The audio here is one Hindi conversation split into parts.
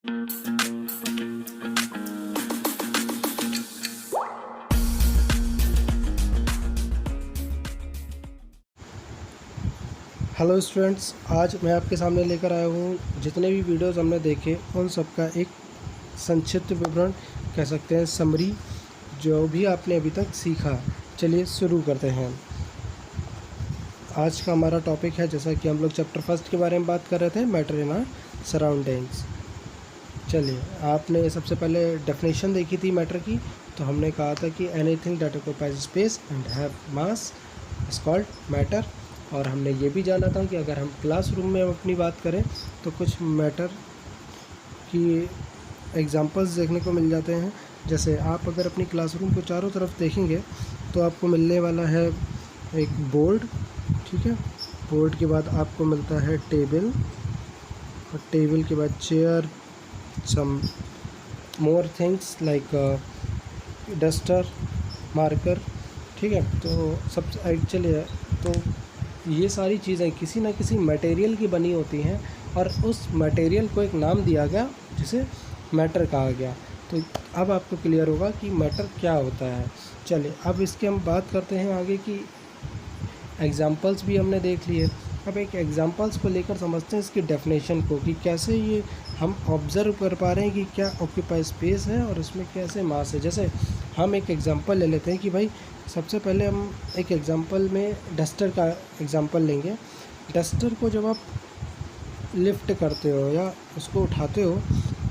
हेलो स्टूडेंट्स, आज मैं आपके सामने लेकर आया हूँ जितने भी वीडियोज़ हमने देखे उन सब का एक संक्षिप्त विवरण कह सकते हैं, समरी, जो भी आपने अभी तक सीखा। चलिए शुरू करते हैं। आज का हमारा टॉपिक है, जैसा कि हम लोग चैप्टर फर्स्ट के बारे में बात कर रहे थे, मैटर इन आवर सराउंडिंग्स। चलिए, आपने सबसे पहले डेफिनेशन देखी थी मैटर की। तो हमने कहा था कि anything that occupies space and have mass is called matter. और हमने ये भी जाना था कि अगर हम क्लासरूम में अपनी बात करें तो कुछ मैटर की एग्जांपल्स देखने को मिल जाते हैं। जैसे आप अगर अपनी क्लासरूम को चारों तरफ देखेंगे तो आपको मिलने वाला है एक बोर्ड, ठीक है। बोर्ड के बाद आपको मिलता है टेबल, और टेबल के बाद chair, some more things like duster, marker, ठीक है। तो सब एक्चुअली तो ये सारी चीज़ें किसी न किसी मटेरियल की बनी होती हैं, और उस मटेरियल को एक नाम दिया गया जिसे मैटर कहा गया। तो अब आपको क्लियर होगा कि मैटर क्या होता है। चलिए, अब इसके हम बात करते हैं आगे की। एग्जांपल्स भी हमने देख लिए। अब एक एग्जांपल्स को लेकर समझते हैं इसकी डेफिनेशन को, कि कैसे ये हम ऑब्ज़र्व कर पा रहे हैं कि क्या ऑक्यूपाई स्पेस है और उसमें कैसे मास है। जैसे हम एक एग्जांपल ले लेते हैं कि भाई, सबसे पहले हम एक एग्जांपल में डस्टर का एग्जांपल लेंगे। डस्टर को जब आप लिफ्ट करते हो या उसको उठाते हो,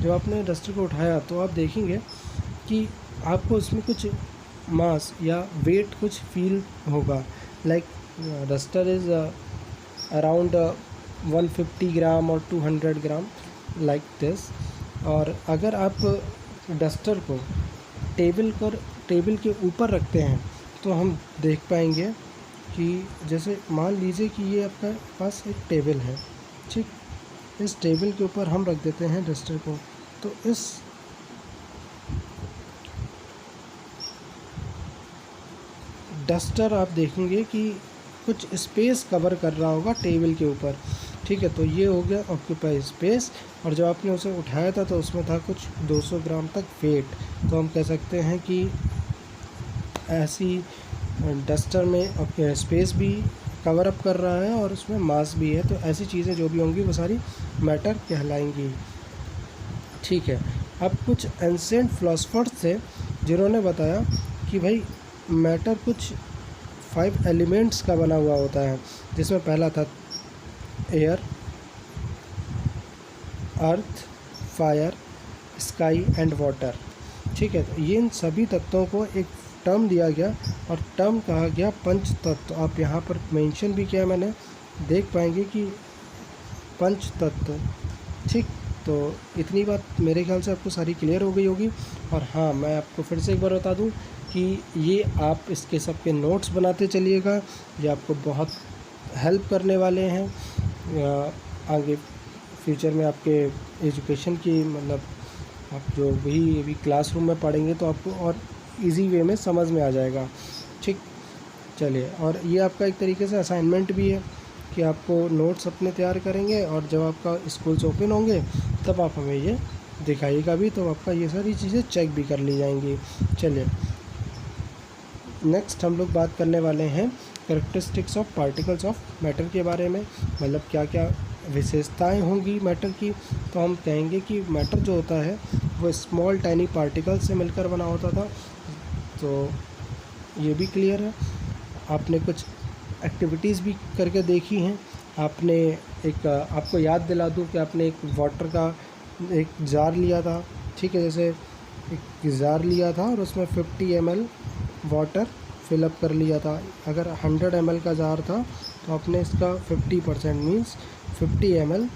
जब आपने डस्टर को उठाया तो आप देखेंगे कि आपको उसमें कुछ मास या वेट कुछ फील होगा। लाइक डस्टर इज़ अराउंड 150 ग्राम और 200 ग्राम, लाइक दिस। और अगर आप डस्टर को टेबल के ऊपर रखते हैं तो हम देख पाएंगे कि जैसे मान लीजिए कि ये आपका पास एक टेबल है, ठीक। इस टेबल के ऊपर हम रख देते हैं डस्टर को, तो इस डस्टर आप देखेंगे कि कुछ स्पेस कवर कर रहा होगा टेबल के ऊपर, ठीक है। तो ये हो गया ऑक्यूपाई स्पेस। और जब आपने उसे उठाया था तो उसमें था कुछ 200 ग्राम तक वेट। तो हम कह सकते हैं कि ऐसी डस्टर में स्पेस भी कवर अप कर रहा है और उसमें मास भी है। तो ऐसी चीज़ें जो भी होंगी वो सारी मैटर कहलाएंगी, ठीक है। अब कुछ एंशिएंट फिलोसफर्स थे जिन्होंने बताया कि भाई मैटर कुछ 5 एलिमेंट्स का बना हुआ होता है, जिसमें पहला था air, earth, fire, sky and water, ठीक है। तो ये इन सभी तत्वों को एक टर्म दिया गया और टर्म कहा गया पंच तत्व। आप यहाँ पर मेंशन भी किया मैंने, देख पाएंगे कि पंच तत्व, ठीक। तो इतनी बात मेरे ख्याल से आपको सारी क्लियर हो गई होगी। और हाँ, मैं आपको फिर से एक बार बता दूं कि ये आप इसके सब के नोट्स बनाते चलिएगा, ये आपको बहुत हेल्प करने वाले हैं आगे फ्यूचर में आपके एजुकेशन की। मतलब आप जो भी अभी क्लासरूम में पढ़ेंगे तो आपको और इजी वे में समझ में आ जाएगा, ठीक। चलिए, और ये आपका एक तरीके से असाइनमेंट भी है कि आपको नोट्स अपने तैयार करेंगे, और जब आपका स्कूल्स ओपन होंगे तब आप हमें ये दिखाइएगा भी, तो आपका ये सारी चीज़ें चेक भी कर ली जाएंगी। चलिए, नेक्स्ट हम लोग बात करने वाले हैं characteristics of particles of matter के बारे में। मतलब क्या क्या विशेषताएं होंगी मैटर की। तो हम कहेंगे कि मैटर जो होता है वो स्मॉल टाइनी पार्टिकल से मिलकर बना होता था। तो ये भी क्लियर है। आपने कुछ एक्टिविटीज़ भी करके देखी हैं। आपने आपको याद दिला दूं कि आपने एक वाटर का एक जार लिया था, ठीक है। जैसे एक जार लिया था और उसमें 50 ml वाटर फिलअप कर लिया था। अगर 100 ml का जार था तो आपने इसका 50% मीन्स 50 ml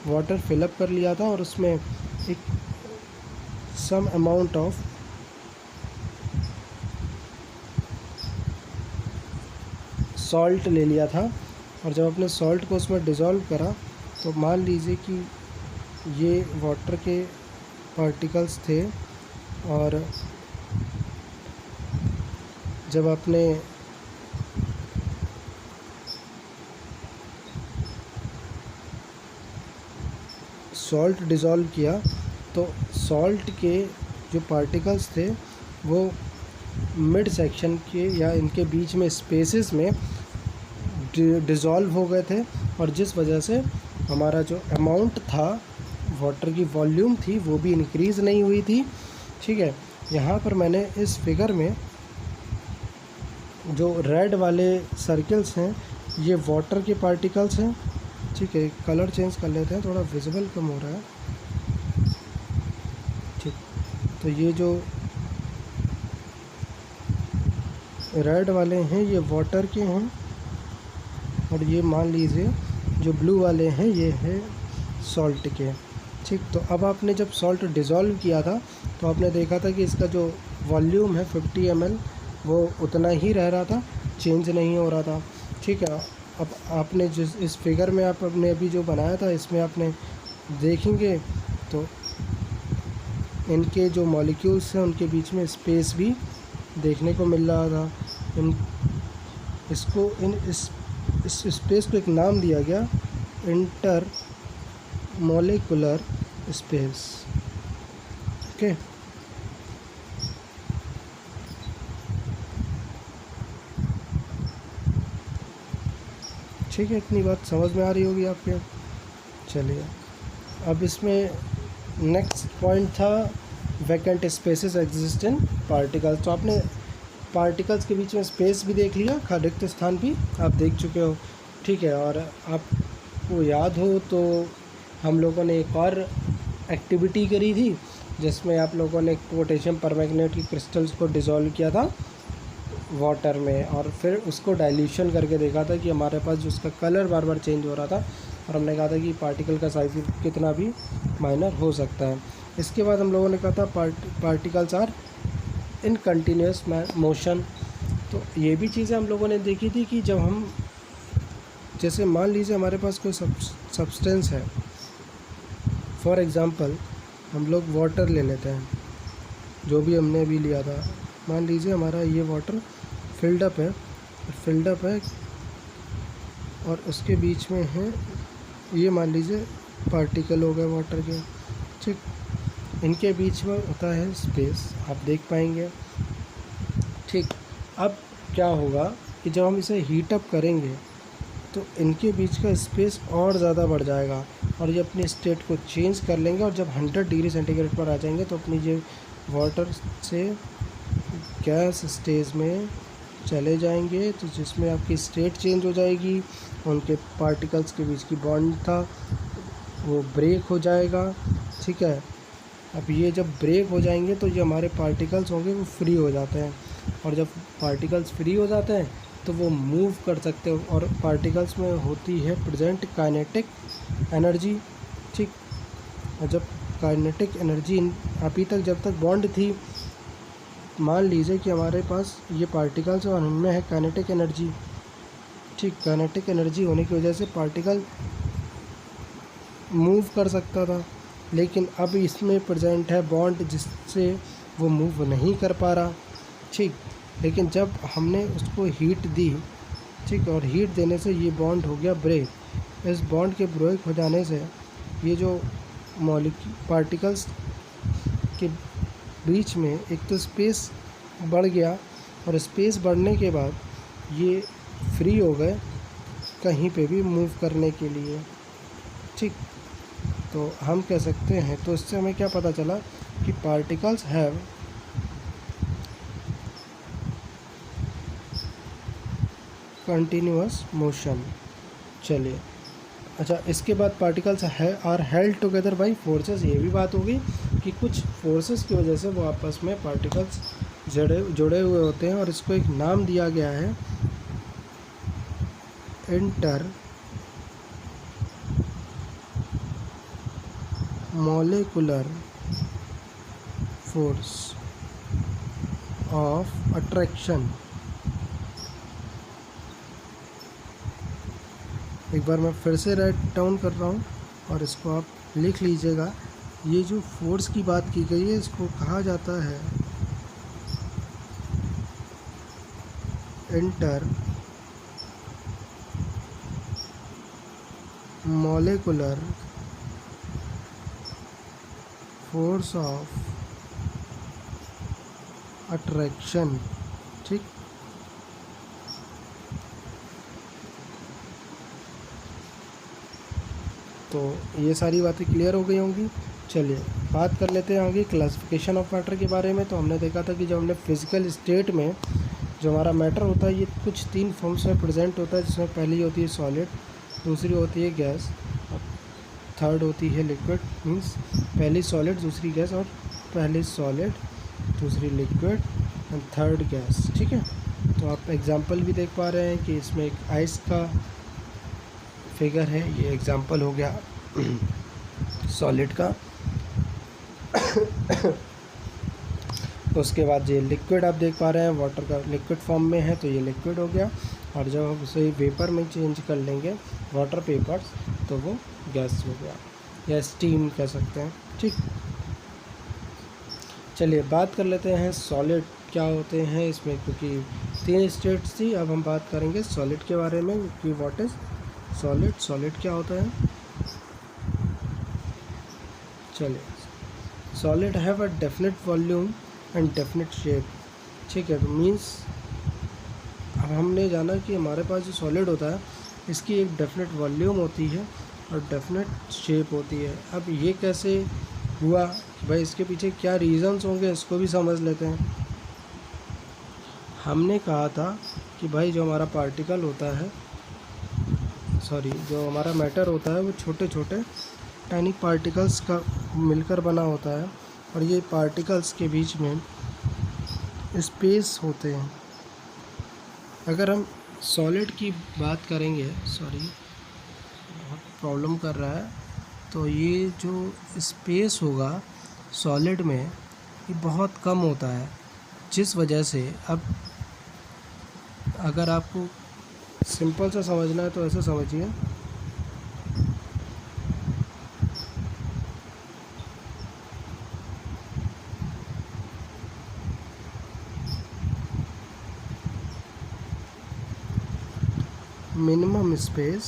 वाटर फिलअप कर लिया था, और उसमें एक सम अमाउंट ऑफ सॉल्ट ले लिया था। और जब आपने सॉल्ट को उसमें डिज़ोल्व करा तो मान लीजिए कि ये वाटर के पार्टिकल्स थे, और जब आपने सॉल्ट डिज़ोल्व किया तो सॉल्ट के जो पार्टिकल्स थे वो मिड सेक्शन के या इनके बीच में स्पेसेस में डिज़ोल्व हो गए थे, और जिस वजह से हमारा जो अमाउंट था, वाटर की वॉल्यूम थी, वो भी इंक्रीज़ नहीं हुई थी। ठीक है, यहाँ पर मैंने इस फिगर में जो रेड वाले सर्कल्स हैं ये वाटर के पार्टिकल्स हैं। ठीक है, कलर चेंज कर लेते हैं, थोड़ा विजिबल कम हो रहा है। ठीक, तो ये जो रेड वाले हैं ये वाटर के हैं, और ये मान लीजिए जो ब्लू वाले हैं ये है सॉल्ट के। ठीक, तो अब आपने जब सॉल्ट डिज़ोल्व किया था तो आपने देखा था कि इसका जो वॉल्यूम है 50 ml वो उतना ही रह रहा था, चेंज नहीं हो रहा था। ठीक है, अब आपने जिस इस फिगर में आपने अभी जो बनाया था इसमें आपने देखेंगे तो इनके जो मॉलिक्यूल्स हैं उनके बीच में स्पेस भी देखने को मिल रहा था। इस स्पेस को एक नाम दिया गया, इंटर मॉलिक्यूलर स्पेस। ओके, ठीक है, इतनी बात समझ में आ रही होगी आपके। चलिए, अब इसमें नेक्स्ट पॉइंट था vacant spaces exist in particles. तो आपने पार्टिकल्स के बीच में स्पेस भी देख लिया, रिक्त स्थान भी आप देख चुके हो। ठीक है, और आपको याद हो तो हम लोगों ने एक और एक्टिविटी करी थी जिसमें आप लोगों ने पोटेशियम परमैंगनेट की क्रिस्टल्स को डिज़ोल्व किया था वाटर में, और फिर उसको डाइल्यूशन करके देखा था कि हमारे पास जो उसका कलर बार बार चेंज हो रहा था, और हमने कहा था कि पार्टिकल का साइज कितना भी माइनर हो सकता है। इसके बाद हम लोगों ने कहा था particles are in continuous motion. तो ये भी चीज़ें हम लोगों ने देखी थी कि जब हम, जैसे मान लीजिए हमारे पास कोई सब्सटेंस है, फॉर एग्ज़ाम्पल हम लोग वाटर ले लेते हैं, जो भी हमने अभी लिया था। मान लीजिए हमारा ये वाटर फिल्ड अप है और उसके बीच में है, ये मान लीजिए पार्टिकल हो गए वाटर के। ठीक, इनके बीच में होता है स्पेस, आप देख पाएंगे। ठीक, अब क्या होगा कि जब हम इसे हीट अप करेंगे तो इनके बीच का स्पेस और ज़्यादा बढ़ जाएगा, और ये अपनी स्टेट को चेंज कर लेंगे, और जब 100 डिग्री सेंटीग्रेड पर आ जाएंगे तो अपनी ये वाटर से गैस स्टेज में चले जाएंगे, तो जिसमें आपकी स्टेट चेंज हो जाएगी, उनके पार्टिकल्स के बीच की बॉन्ड था वो ब्रेक हो जाएगा। ठीक है, अब ये जब ब्रेक हो जाएंगे तो ये हमारे पार्टिकल्स होंगे वो फ्री हो जाते हैं, और जब पार्टिकल्स फ्री हो जाते हैं तो वो मूव कर सकते हो, और पार्टिकल्स में होती है प्रेजेंट काइनेटिक एनर्जी। ठीक, और जब काइनेटिक एनर्जी अभी तक जब तक बॉन्ड थी, मान लीजिए कि हमारे पास ये पार्टिकल्स और उनमें है काइनेटिक एनर्जी। ठीक, काइनेटिक एनर्जी होने की वजह से पार्टिकल मूव कर सकता था, लेकिन अब इसमें प्रेजेंट है बॉन्ड जिससे वो मूव नहीं कर पा रहा। ठीक, लेकिन जब हमने उसको हीट दी, ठीक, और हीट देने से ये बॉन्ड हो गया ब्रेक। इस बॉन्ड के ब्रेक हो जाने से ये जो पार्टिकल्स के बीच में एक तो स्पेस बढ़ गया, और स्पेस बढ़ने के बाद ये फ्री हो गए कहीं पे भी मूव करने के लिए। ठीक, तो हम कह सकते हैं, तो इससे हमें क्या पता चला कि पार्टिकल्स हैव कंटिन्यूअस मोशन। चलिए, अच्छा, इसके बाद particles are held together by forces. ये भी बात होगी कि कुछ फोर्सेस की वजह से वो आपस में पार्टिकल्स जुड़े हुए होते हैं, और इसको एक नाम दिया गया है inter molecular force of attraction. एक बार मैं फिर से राइट डाउन कर रहा हूँ और इसको आप लिख लीजिएगा। ये जो फोर्स की बात की गई है इसको कहा जाता है inter molecular force of attraction. ठीक, तो ये सारी बातें क्लियर हो गई होंगी। चलिए बात कर लेते हैं आगे क्लासिफिकेशन ऑफ मैटर के बारे में। तो हमने देखा था कि जब हमने फिजिकल स्टेट में जो हमारा मैटर होता है ये कुछ 3 फॉर्म्स में प्रेजेंट होता है, जिसमें पहली होती है सॉलिड, दूसरी होती है गैस, और थर्ड होती है लिक्विड। मीन्स पहली सॉलिड, दूसरी गैस, और पहली सॉलिड, दूसरी लिक्विड एंड थर्ड गैस। ठीक है, तो आप एग्जांपल भी देख पा रहे हैं कि इसमें एक आइस का फिगर है, ये एग्जांपल हो गया सॉलिड का। उसके बाद ये लिक्विड आप देख पा रहे हैं, वाटर का लिक्विड फॉर्म में है तो ये लिक्विड हो गया, और जब हम उसे वेपर में चेंज कर लेंगे वाटर पेपर्स तो वो गैस हो गया, या स्टीम कह सकते हैं। ठीक, चलिए बात कर लेते हैं सॉलिड क्या होते हैं इसमें, क्योंकि 3 स्टेट्स थी। अब हम बात करेंगे सॉलिड के बारे में कि व्हाट इज़ सॉलिड, सॉलिड क्या होता है। चलिए, solid have a definite volume and definite shape. ठीक है, तो मीन्स अब हमने जाना कि हमारे पास जो सॉलिड होता है इसकी एक डेफिनेट वॉल्यूम होती है और डेफिनेट शेप होती है। अब ये कैसे हुआ भाई, इसके पीछे क्या रीज़न्स होंगे इसको भी समझ लेते हैं। हमने कहा था कि भाई जो हमारा पार्टिकल होता है, जो हमारा मैटर होता है वो छोटे छोटे टाइनी पार्टिकल्स का मिलकर बना होता है, और ये पार्टिकल्स के बीच में स्पेस होते हैं। अगर हम सॉलिड की बात करेंगे, बहुत प्रॉब्लम कर रहा है, तो ये जो स्पेस होगा सॉलिड में ये बहुत कम होता है, जिस वजह से अब अगर आपको सिंपल सा समझना है तो ऐसे समझिए, minimum space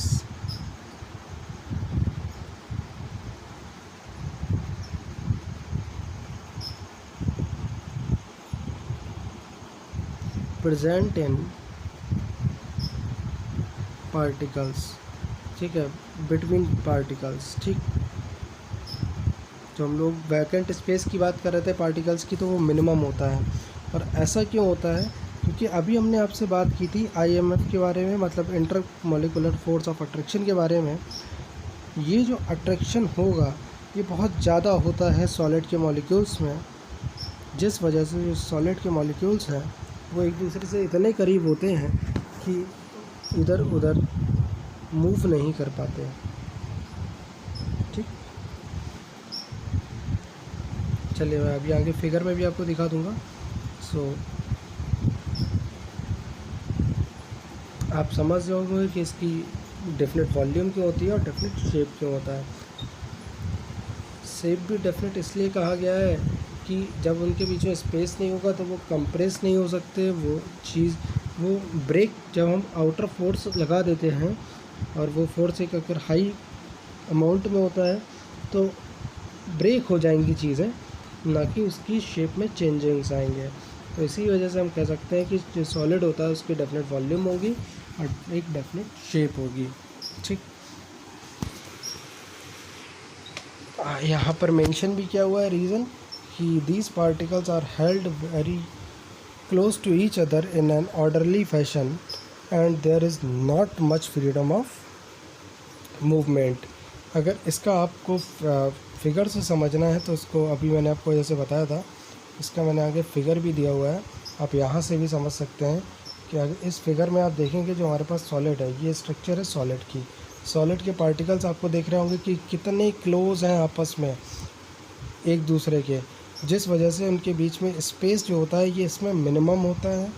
present in particles. ठीक है, बिटवीन पार्टिकल्स। ठीक, जो हम लोग वैकेंट स्पेस की बात कर रहे थे पार्टिकल्स की, तो वो मिनिमम होता है। और ऐसा क्यों होता है, क्योंकि अभी हमने आपसे बात की थी IMF के बारे में, मतलब inter molecular force of attraction के बारे में। ये जो अट्रैक्शन होगा ये बहुत ज़्यादा होता है सॉलिड के मॉलिक्यूल्स में, जिस वजह से जो सॉलिड के मॉलिक्यूल्स हैं वो एक दूसरे से इतने करीब होते हैं कि इधर उधर मूव नहीं कर पाते हैं। ठीक, चलिए मैं अभी आगे फिगर में भी आपको दिखा दूंगा। आप समझ जाओगे कि इसकी डेफिनेट वॉल्यूम क्यों होती है और डेफिनेट शेप क्यों होता है। शेप भी डेफिनेट इसलिए कहा गया है कि जब उनके बीच में स्पेस नहीं होगा तो वो कंप्रेस नहीं हो सकते, वो ब्रेक, जब हम आउटर फोर्स लगा देते हैं और वो फोर्स एक अगर हाई अमाउंट में होता है तो ब्रेक हो जाएंगी चीज़ें, ना कि उसकी शेप में चेंजिंग्स आएंगे। तो इसी वजह से हम कह सकते हैं कि जो सॉलिड होता है उसकी डेफिनेट वॉल्यूम होगी और एक डेफिनेट शेप होगी। ठीक, यहाँ पर मेंशन भी किया हुआ है रीज़न कि these particles are held very close to each other in an orderly fashion and there is not much freedom of movement. अगर इसका आपको फिगर से समझना है तो इसको अभी मैंने आपको जैसे बताया था, इसका मैंने आगे फिगर भी दिया हुआ है, आप यहाँ से भी समझ सकते हैं कि अगर इस फिगर में आप देखेंगे जो हमारे पास सॉलिड है, ये स्ट्रक्चर है सॉलिड की। सॉलिड के पार्टिकल्स आपको देख रहे होंगे कि कितने क्लोज हैं आपस में एक दूसरे के, जिस वजह से उनके बीच में स्पेस जो होता है ये इसमें मिनिमम होता है।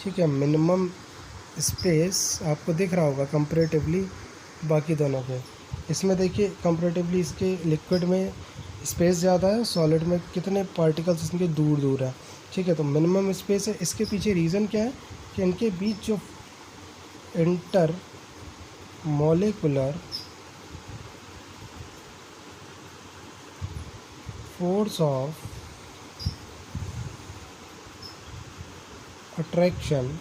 ठीक है, मिनिमम स्पेस आपको दिख रहा होगा कंपैरेटिवली बाकी दोनों के। इसमें देखिए कंपैरेटिवली इसके लिक्विड में स्पेस ज़्यादा है, सॉलिड में कितने पार्टिकल्स इनके दूर दूर है। ठीक है, तो मिनिमम स्पेस है। इसके पीछे रीज़न क्या है कि इनके बीच जो inter molecular force of attraction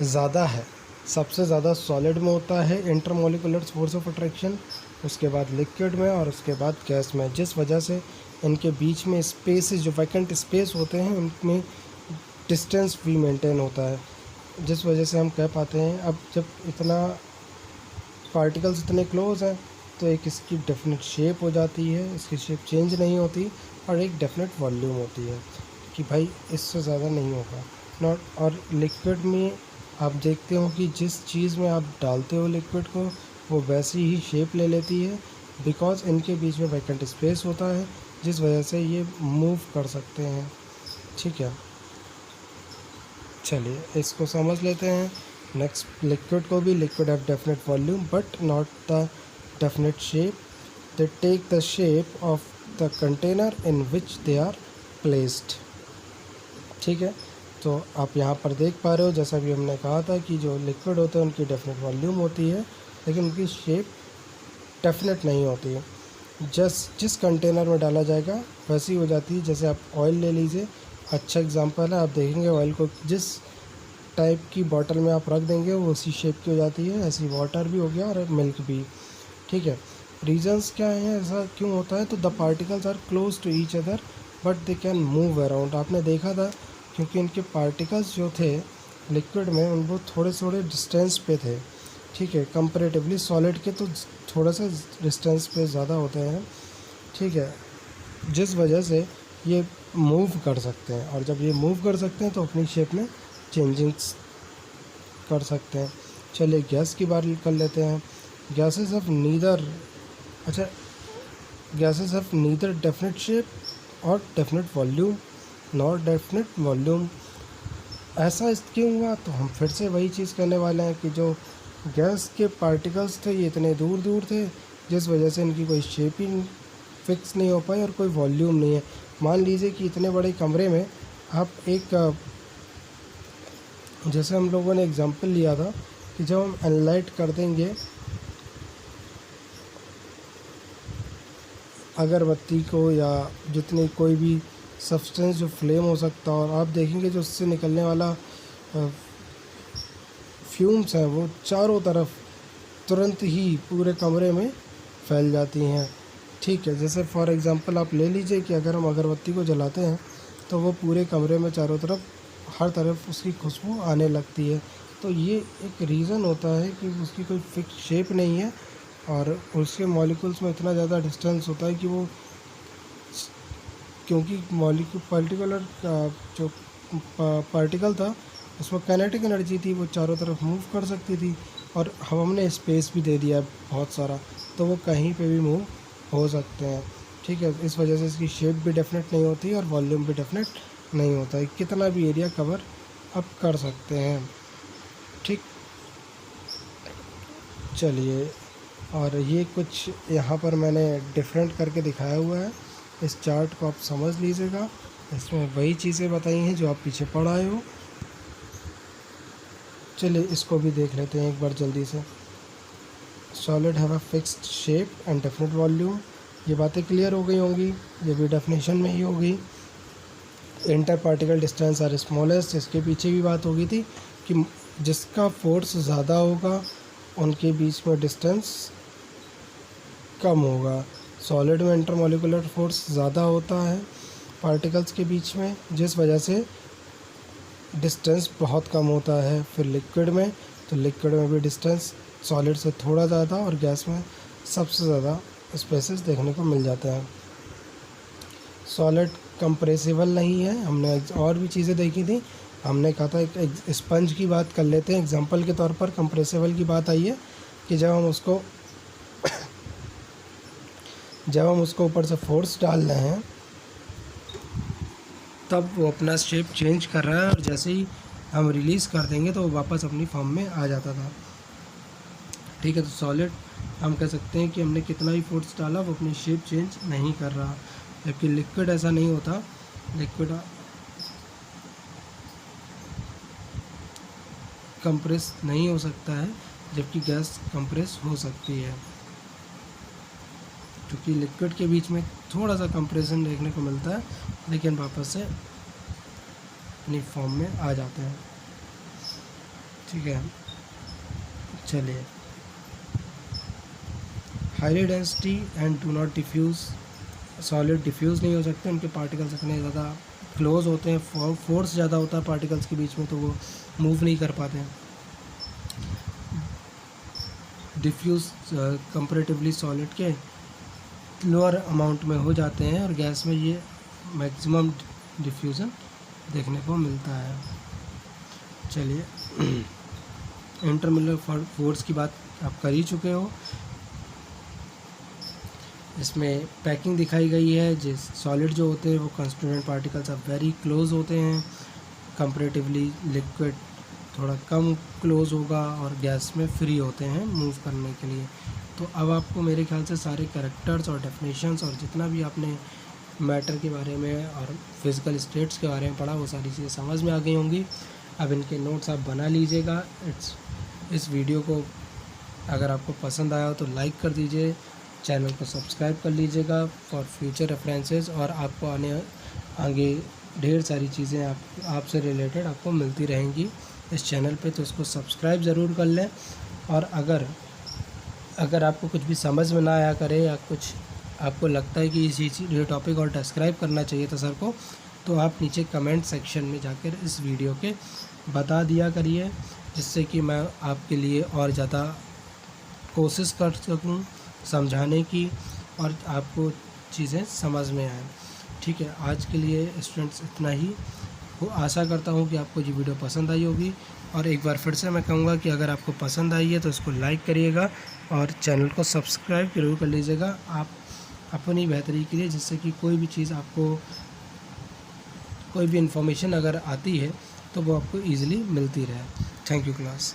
ज़्यादा है, सबसे ज़्यादा सॉलिड में होता है इंटरमोलिकुलर फोर्स ऑफ अट्रैक्शन, उसके बाद लिक्विड में और उसके बाद गैस में, जिस वजह से इनके बीच में स्पेस, जो वैकेंट स्पेस होते हैं उनमें डिस्टेंस भी मेंटेन होता है, जिस वजह से हम कह पाते हैं अब जब इतना पार्टिकल्स इतने क्लोज हैं तो एक इसकी डेफिनेट शेप हो जाती है, इसकी शेप चेंज नहीं होती और एक डेफिनेट वॉल्यूम होती है कि भाई इससे ज़्यादा नहीं होगा नॉट। और लिक्विड में आप देखते हो कि जिस चीज़ में आप डालते हो लिक्विड को वो वैसी ही शेप ले लेती है, बिकॉज इनके बीच में वैकेंट स्पेस होता है, जिस वजह से ये मूव कर सकते हैं। ठीक है, चलिए इसको समझ लेते हैं। नेक्स्ट, लिक्विड को भी, liquid have definite volume but not the definite shape, they take the shape of the container in which they are placed. ठीक है, तो आप यहाँ पर देख पा रहे हो जैसा भी हमने कहा था कि जो लिक्विड होते हैं उनकी डेफिनेट वॉल्यूम होती है लेकिन उनकी शेप डेफिनेट नहीं होती है। जिस कंटेनर में डाला जाएगा वैसी हो जाती है। जैसे आप ऑयल ले लीजिए, अच्छा एग्जांपल है, आप देखेंगे ऑयल को जिस टाइप की बॉटल में आप रख देंगे वो उसी शेप की हो जाती है, ऐसी वाटर भी हो गया और मिल्क भी। ठीक है, रीजंस क्या हैं ऐसा क्यों होता है? तो the particles are close to each other but they can move around. आपने देखा था क्योंकि इनके पार्टिकल्स जो थे लिक्विड में उनको थोड़े थोड़े डिस्टेंस पे थे। ठीक है, कंपैरेटिवली सॉलिड के तो थोड़ा सा डिस्टेंस पे ज़्यादा होते हैं। ठीक है, जिस वजह से ये मूव कर सकते हैं और जब ये मूव कर सकते हैं तो अपनी शेप में चेंजिंग्स कर सकते हैं। चलिए गैस की बात कर लेते हैं। गैसेस ऑफ नीदर, अच्छा, gases of neither definite shape और definite volume not definite volume. ऐसा इस क्यों हुआ? तो हम फिर से वही चीज़ करने वाले हैं कि जो गैस के पार्टिकल्स थे ये इतने दूर दूर थे जिस वजह से इनकी कोई शेप ही फिक्स नहीं हो पाई और कोई वॉल्यूम नहीं है। मान लीजिए कि इतने बड़े कमरे में आप एक, जैसे हम लोगों ने एग्जांपल लिया था कि जब हम एनलाइट कर देंगे अगरबत्ती को या जितनी कोई भी सब्सटेंस जो फ्लेम हो सकता है, और आप देखेंगे जो उससे निकलने वाला फ्यूम्स हैं वो चारों तरफ तुरंत ही पूरे कमरे में फैल जाती हैं। ठीक है, जैसे फॉर एग्ज़ाम्पल आप ले लीजिए कि अगर हम अगरबत्ती को जलाते हैं तो वो पूरे कमरे में चारों तरफ हर तरफ उसकी खुशबू आने लगती है। तो ये एक रीज़न होता है कि उसकी कोई फिक्स शेप नहीं है और उसके मॉलिक्यूल्स में इतना ज़्यादा डिस्टेंस होता है कि वो, क्योंकि पर्टिकुलर जो पार्टिकल था उसमें काइनेटिक एनर्जी थी, वो चारों तरफ मूव कर सकती थी और हमने स्पेस भी दे दिया है बहुत सारा, तो वो कहीं पे भी मूव हो सकते हैं। ठीक है, इस वजह से इसकी शेप भी डेफिनेट नहीं होती और वॉल्यूम भी डेफिनेट नहीं होता है, कितना भी एरिया कवर अप कर सकते हैं। ठीक, चलिए, और ये कुछ यहाँ पर मैंने डिफरेंट करके दिखाया हुआ है, इस चार्ट को आप समझ लीजिएगा, इसमें वही चीज़ें बताई हैं जो आप पीछे पढ़ आए हो। चलिए इसको भी देख लेते हैं एक बार जल्दी से। Solid have a fixed shape and definite volume, ये बातें क्लियर हो गई होंगी, ये भी डेफिनेशन में ही होगी। Inter particle distance are smallest, इसके पीछे भी बात होगी थी कि जिसका फोर्स ज़्यादा होगा उनके बीच में डिस्टेंस कम होगा। सॉलिड में इंटरमोलिकुलर फोर्स ज़्यादा होता है पार्टिकल्स के बीच में, जिस वजह से डिस्टेंस बहुत कम होता है। फिर लिक्विड में, तो लिक्विड में भी डिस्टेंस सॉलिड से थोड़ा ज़्यादा और गैस में सबसे ज़्यादा स्पेसेस देखने को मिल जाते हैं। सॉलिड कंप्रेसिबल नहीं है, हमने और भी चीज़ें देखी थी, हमने कहा था एक स्पंज की बात कर लेते हैं एग्जांपल के तौर पर। कंप्रेसिबल की बात आई है कि जब हम उसको ऊपर से फोर्स डाल रहे हैं तब वो अपना शेप चेंज कर रहा है और जैसे ही हम रिलीज़ कर देंगे तो वो वापस अपनी फॉर्म में आ जाता था। ठीक है, तो सॉलिड हम कह सकते हैं कि हमने कितना भी फोर्स डाला वो अपनी शेप चेंज नहीं कर रहा, जबकि लिक्विड ऐसा नहीं होता। लिक्विड कंप्रेस नहीं हो सकता है जबकि गैस कंप्रेस हो सकती है। क्योंकि लिक्विड के बीच में थोड़ा सा कंप्रेशन देखने को मिलता है, लेकिन वापस से अपनी फॉर्म में आ जाते हैं। ठीक है, चलिए। Highly density and do not diffuse, solid diffuse नहीं हो सकते, उनके पार्टिकल्स इतने ज़्यादा क्लोज होते हैं, फोर्स ज़्यादा होता है पार्टिकल्स के बीच में, तो वो मूव नहीं कर पाते हैं। डिफ्यूज़ कंपैरेटिवली सॉलिड के लोअर अमाउंट में हो जाते हैं, और गैस में ये मैक्सिमम डिफ्यूज़न देखने को मिलता है। चलिए, इंटरमोलर फोर्स की बात आप कर ही चुके हो। इसमें पैकिंग दिखाई गई है, जिस सॉलिड जो होते हैं वो कंस्टिट्यूएंट पार्टिकल्स अब वेरी क्लोज होते हैं, कंपैरेटिवली लिक्विड थोड़ा कम क्लोज होगा, और गैस में फ्री होते हैं मूव करने के लिए। तो अब आपको मेरे ख्याल से सारे कैरेक्टर्स और डेफिनेशंस और जितना भी आपने मैटर के बारे में और फिज़िकल स्टेट्स के बारे में पढ़ा, वो सारी चीज़ें समझ में आ गई होंगी। अब इनके नोट्स आप बना लीजिएगा। इस वीडियो को अगर आपको पसंद आया हो तो लाइक कर दीजिए, चैनल को सब्सक्राइब कर लीजिएगा फॉर फ्यूचर रेफरेंसेस, और आपको आगे ढेर सारी चीज़ें आपसे रिलेटेड आपको मिलती रहेंगी इस चैनल पे, तो इसको सब्सक्राइब ज़रूर कर लें। और अगर आपको कुछ भी समझ में ना आया करे, या कुछ आपको लगता है कि ये टॉपिक और डिस्क्राइब करना चाहिए था सर को, तो आप नीचे कमेंट सेक्शन में जाकर इस वीडियो के बता दिया करिए, जिससे कि मैं आपके लिए और ज़्यादा कोशिश कर सकूं समझाने की, और आपको चीज़ें समझ में आए। ठीक है, आज के लिए स्टूडेंट्स इतना ही। वो आशा करता हूँ कि आपको ये वीडियो पसंद आई होगी, और एक बार फिर से मैं कहूँगा कि अगर आपको पसंद आई है तो इसको लाइक करिएगा और चैनल को सब्सक्राइब जरूर कर लीजिएगा आप अपनी बेहतरी के लिए, जिससे कि कोई भी चीज़ आपको, कोई भी इन्फॉर्मेशन अगर आती है तो वो आपको ईज़िली मिलती रहे। Thank you class.